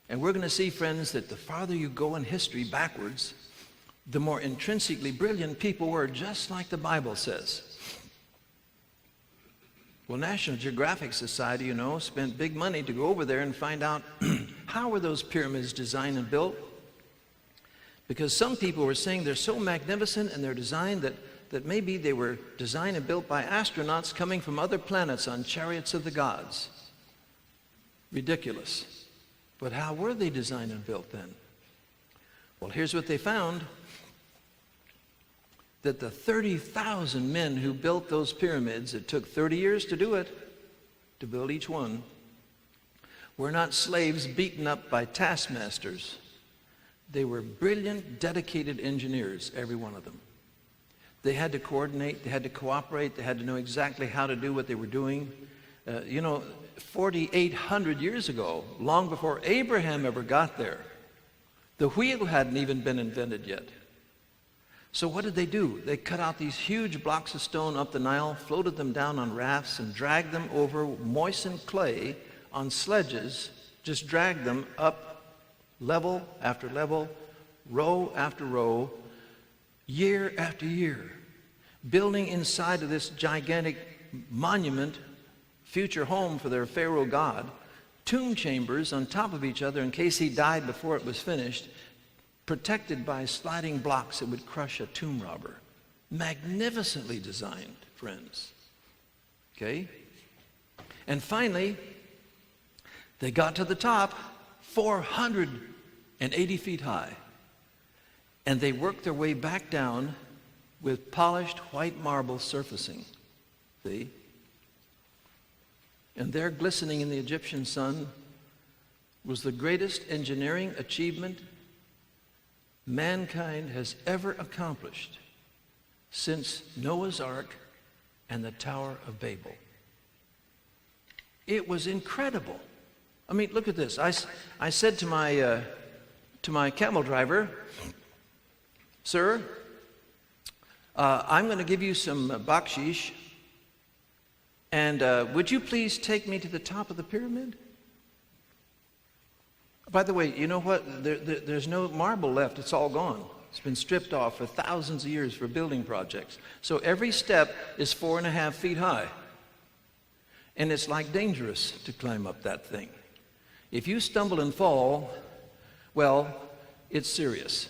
And we're going to see, friends, that the farther you go in history backwards, the more intrinsically brilliant people were, just like the Bible says. Well, National Geographic Society, spent big money to go over there and find out how were those pyramids designed and built. Because some people were saying they're so magnificent in their design that maybe they were designed and built by astronauts coming from other planets on chariots of the gods. Ridiculous. But how were they designed and built then? Well, here's what they found. That the 30,000 men who built those pyramids, it took 30 years to do it, to build each one, were not slaves beaten up by taskmasters. They were brilliant, dedicated engineers, every one of them. They had to coordinate, they had to cooperate, they had to know exactly how to do what they were doing. 4,800 years ago, long before Abraham ever got there, the wheel hadn't even been invented yet. So what did they do? They cut out these huge blocks of stone up the Nile, floated them down on rafts, and dragged them over moistened clay on sledges, just dragged them up level after level, row after row, year after year, building inside of this gigantic monument, future home for their Pharaoh god, tomb chambers on top of each other in case he died before it was finished, protected by sliding blocks that would crush a tomb robber. Magnificently designed, friends. Okay? And finally, they got to the top, 480 feet high. And they worked their way back down with polished white marble surfacing. See? And there, glistening in the Egyptian sun, was the greatest engineering achievement mankind has ever accomplished since Noah's Ark and the Tower of Babel. It was incredible. I mean, look at this. I said to my camel driver, "Sir, I'm going to give you some bakshish, and would you please take me to the top of the pyramid?" By the way, you know what? There's no marble left. It's all gone. It's been stripped off for thousands of years for building projects. So every step is 4.5 feet high. And it's like dangerous to climb up that thing. If you stumble and fall, well, it's serious.